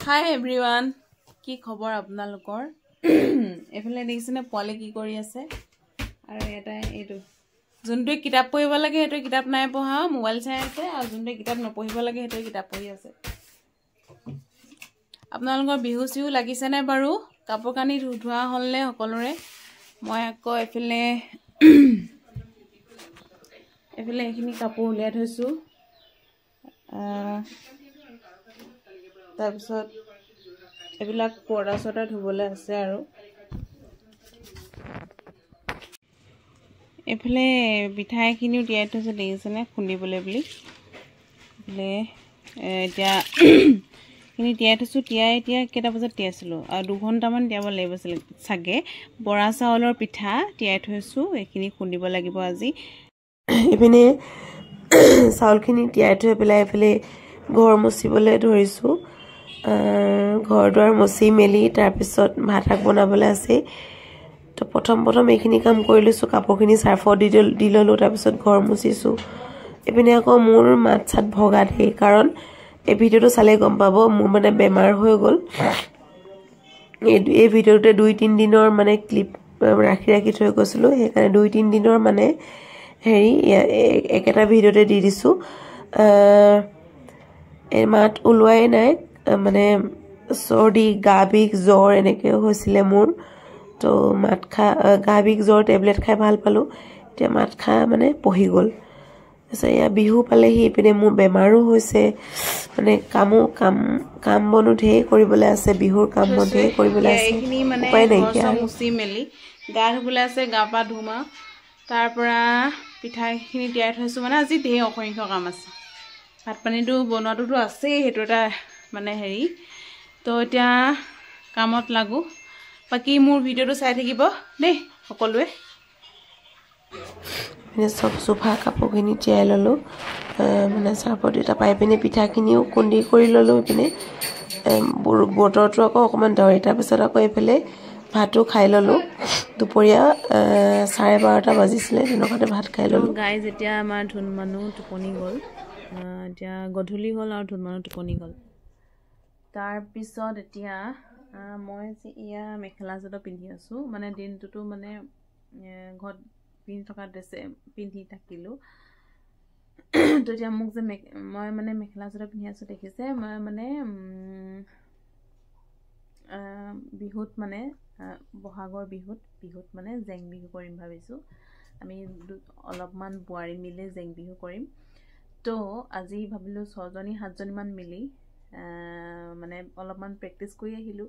Hi everyone, কি খবৰ আপোনালোকৰ এফালে দেখিছেনে পোৱালে কি কৰি আছে আৰু এটা এইটো যোনটোৱে কিতাপ পঢ়িব লাগে হেটো কিতাপ নাই পঢ়া মোবাইল চাই আছে আৰু যোনটোৱে কিতাপ নপঢ়িব লাগে হেটো কিতাপ পঢ়ি আছে আপোনালোকৰ বিহু চিহু লাগিছে নে বাৰু কাপোৰ কানি ধোৱা হলনে সকলোৰে মই আকৌ এফালে এইখিনি কাপোৰ উলিয়াই থৈছো তাৰপিছত এবিলাক পৰ্দা সটা ধুবলৈ আছে আৰু এফালে পিঠাইখিনিও তিয়াই থৈছে দেখিছেনে খুন্দিবলৈ বুলি এফালে এতিয়া খিনি তিয়াই থৈছো এতিয়া কেটা বজাত তিয়াইছিলো আৰু 2 ঘণ্টামান তিয়াব লাগিব চাগে বৰা চাউলৰ পিঠা তিয়াই থৈছো এইখিনি খুন্দিব লাগিব আজি এপিনে চাউলখিনি তিয়াই থৈ পেলাই এফালে ঘৰ মুচিবলৈ ধৰিছো ঘৰ দুৱাৰ মুচি মেলি তাৰ পিছত ভাত বনাবলৈ আছে তো প্ৰথম এইখিনি কাম কৰি লৈছো কাপোৰখিনি সাৰ্ফত দি ললো তাৰ পিছত ঘৰ মুচিছো এপিনে আকৌ মোৰ মাত ছাত ভগা দেই কাৰণ এই ভিডিওটো চালে গম পাব মোৰ মানে বেমাৰ হৈ গল এই ভিডিওতে 2-3 দিনৰ মানে ক্লিপ ৰাখি থৈ গৈছিলো সেইকাৰণে 2-3 দিনৰ মানে হেৰি একেটা ভিডিওতে দি দিছো এই মাত উলুৱাই নাই মানে সৰ্দি গাবিক জ্বৰ এনেকে হৈছিলে মোৰ তো মাত খা গাবিক জ্বৰ টেবলেট খাই ভাল পালো এতিয়া মাত খা মানে পহি গল আছে ইয়া বিহু পালেহি পিনে মোৰ বেমাৰো হৈছে মানে কাম বনো ধেই কৰিবলৈ আছে বিহুৰ কাম বন ধেই কৰিবলৈ আছে এইখিনি মানে ঘৰ মুচি মেলি গা ধুবলৈ আছে গা পা ধুমা তাৰ পৰা পিঠাখিনি তিয়াই থৈছো মানে আজি ধেই অসংখ্য কাম আছে ভাত পানীটো বনোৱাটোতো আছে হেটো এটা মানে হেৰি তো এতিয়া কামত লাগো বাকি মোৰ ভিডিওটো চাই থাকিব দেই সকলোৱে মানে সব সোফা কাপোৰখিনি তিয়াই ললো মানে সাৰ্ফত এটা পাই পিনে পিঠাখিনিও কুন্দি কৰি ললো পিনে বতৰটো আকৌ অকমান ডাৱৰী তাৰ পিছত আকৌ এফালে ভাতটো খাই ললো দুপৰীয়া 12:30 বাজিছিলে দিনতে ভাত খাই ললো গাইজ এতিয়া আমাৰ ধুন মানুহ টোপনি গল এতিয়া গধূলি হল আৰু ধুন মানুহ টোপনি গল তাৰ পিছত এতিয়া মই যে ইয়া মেখেলা চাদৰ পিন্ধি আছো মানে দিনটোটো মানে ঘৰত পিন্ধি থকা ড্ৰেছে পিন্ধি থাকিলো তো এতিয়া মোক যে মই মানে মেখেলা চাদৰ পিন্ধি আছো দেখিছে মই মানে বিহুত মানে বহাগৰ বিহুত মানে জেং বিহু কৰিম ভাবিছো আমি অলপমান বুৱাৰী মিলে জেং বিহু কৰিম তো আজি ভাবিলো 6জনী 7জনী মান মিলি মানে অলপমান প্ৰেক্টিস কৰি আহিলো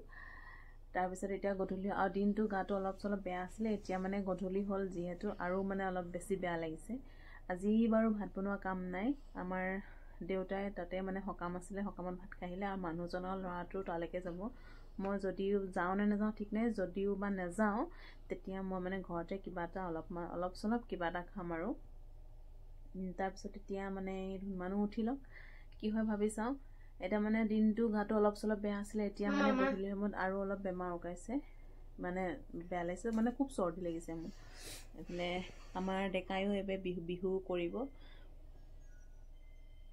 তাৰ পিছত এতিয়া গধূলি আৰু দিনটো গাটো অলপ চলপ বেয়া আছিল এতিয়া মানে গধূলি হল যিহেতু আৰু মানে অলপ বেছি বেয়া লাগিছে আজি বাৰু ভাত বনোৱা কাম নাই আমাৰ দেউতাই তাতে মানে সকাম আছিল সকামত ভাত খাইলে আৰু মানুহজনৰ লৰাটো তালৈকে যাব মই যদিও যাও নে নাযাও ঠিক নাই যদিও বা নাযাও তেতিয়া মই মানে ঘৰতে কিবা এটা অলপ চলপ কিবা এটা খাম আৰু তাৰ পিছত এতিয়া মানে মানুহ উঠিলক কি হয় ভাবি চাও এটা মানে দিনটো গাটো অলপ চলপ বেয়া আছিল এতিয়া মানে গধূলি সময়ত আৰু অলপ বেমাৰ উকাইছে মানে বেয়া লাগিছে মানে খুব সৰ্দি লাগিছে মোৰ এফালে আমাৰ ডেকাইও এবে বিহু কৰিব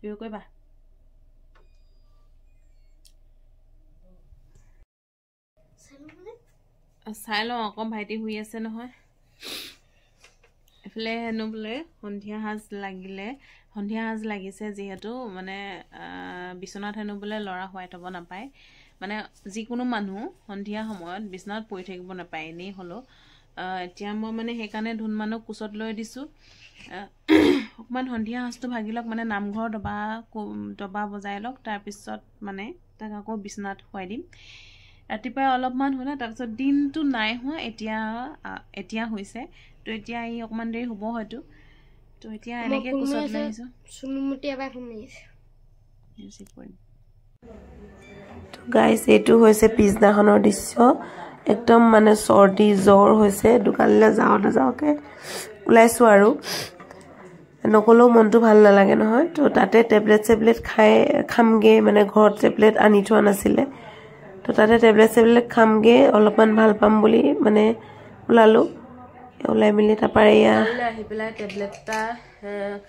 বিহু কৰিবা চাই লওঁ আকৌ ভাইটি শুই আছে নহয় এফালে হেনো বোলে সন্ধিয়া সাজ লাগিছে যিহেতু মানে বিছনাত হেনো বোলে লৰা হোৱাই থব নাপায় মানে যিকোনো মানুহ সন্ধিয়া সময়ত বিছনাত পৰি থাকিব নাপায় এনেই হলো এতিয়া মই মানে সেইকাৰণে ধুন মানুহ কুচত লৈ দিছো অকমান সন্ধিয়া সাজটো ভাগিলক মানে নামঘৰ দবা বজাই লওক তাৰ পিছত মানে তাক আকৌ বিছনাত শুৱাই দিম ৰাতিপুৱা অলপমান হলে তাৰ পিছত দিনটো নাই হোৱা এতিয়া হৈছে তো এতিয়া এই অকমান দেৰি হ'ব হয়তো তো এতিয়া এনেকে কুচত লৈ আহিছো সুনুমতি আবা শুনিছে মিউজিক পইণ্ট তো গাইস এটো হৈছে পিছনাখনৰ দৃশ্য একদম মানে সৰ্দি জ্বৰ হৈছে দোকানলৈ যাওকে ওলাইছো আৰু নকলেও মনটো ভাল নালাগে নহয় তো তাতে টেবলেট খামগে মানে ঘৰত টেবলেট আনি থোৱা নাছিলে তো তাতে টেবলেট খামগে অলপমান ভাল পাম বুলি মানে ওলালো ওলাই মিলি তাপাৰে ইয়া আহি পেলাই টেবলেটটা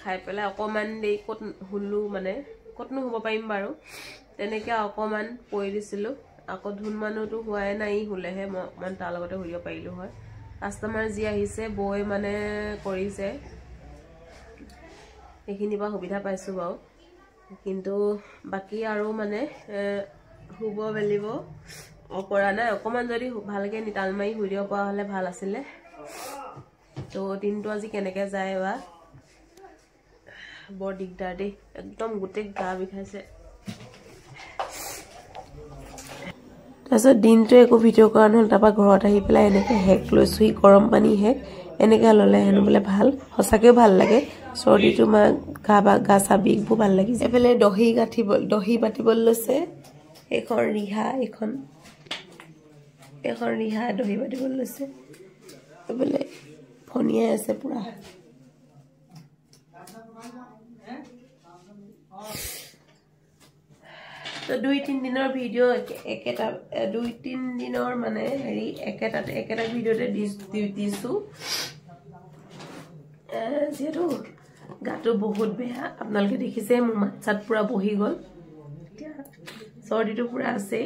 খাই পেলাই অকমান দেৰি কত হুলু মানে কতনো হ'ব পাৰিম বাৰু তেনেকৈ অকণমান পৰি দিছিলোঁ আকৌ ধুন মানুহটো হোৱাই নাই হ'লেহে মই তাৰ লগতে শুই দিব পাৰিলোঁ হয় কাষ্টমাৰ যি আহিছে বৈ মানে কৰিছে সেইখিনি পৰা সুবিধা পাইছোঁ বাৰু কিন্তু বাকী আৰু মানে শুব মেলিব পৰা নাই অকণমান যদি ভালকৈ নিতাল মাৰি শুই দিব পৰা হ'লে ভাল আছিলে তো দিনটো আজি কেনেকৈ যায় বা বৰ দিগদাৰ দেই একদম গোটেই গা বিষাইছে তাৰপিছত দিনটো একো ভিডিঅ' কৰা নহ'ল তাৰপৰা ঘৰত আহি পেলাই এনেকৈ হেক লৈছোঁহি গৰম পানী হেক এনেকৈ ল'লে হেনো বোলে ভাল সঁচাকৈও ভাল লাগে চৰ্দিটো গা চা বিষবোৰ ভাল লাগিছে এইফালে দহি বাতিবলৈ লৈছে এইখন ৰিহা দহি বাতিবলৈ লৈছে এইফালে ফনিয়াই আছে পুৰা তো 2-3 দিনৰ ভিডিঅ' একেটা 2-3 দিনৰ মানে হেৰি একেটা ভিডিঅ'তে দিছোঁ যিহেতু গাটো বহুত বেয়া আপোনালোকে দেখিছে মোৰ মাত চাত পুৰা বহি গ'ল এতিয়া চৰ্দিটো পুৰা আছে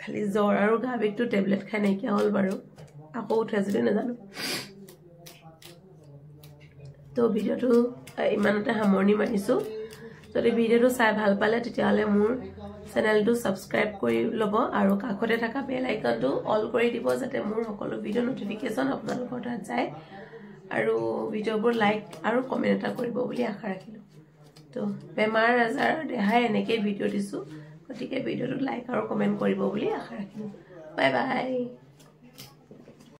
খালি জ্বৰ আৰু গা বিষটো টেবলেট খাই নাইকিয়া হ'ল বাৰু আকৌ উঠে যদি নাজানো তো ভিডিঅ'টো ইমানতে সামৰণি মাৰিছোঁ যদি ভিডিঅ'টো চাই ভাল পালে তেতিয়াহ'লে মোৰ চেনেলটো ছাবস্ক্ৰাইব কৰি ল'ব আৰু কাষতে থকা বেল আইকনটো অল কৰি দিব যাতে মোৰ সকলো ভিডিঅ' নটিফিকেশ্যন আপোনালোকৰ তাত যায় আৰু ভিডিঅ'বোৰ লাইক আৰু কমেণ্ট এটা কৰিব বুলি আশা ৰাখিলোঁ তো বেমাৰ আজাৰ দেহাই এনেকেই ভিডিঅ' দিছোঁ গতিকে ভিডিঅ'টো লাইক আৰু কমেণ্ট কৰিব বুলি আশা ৰাখিলোঁ বাই বাই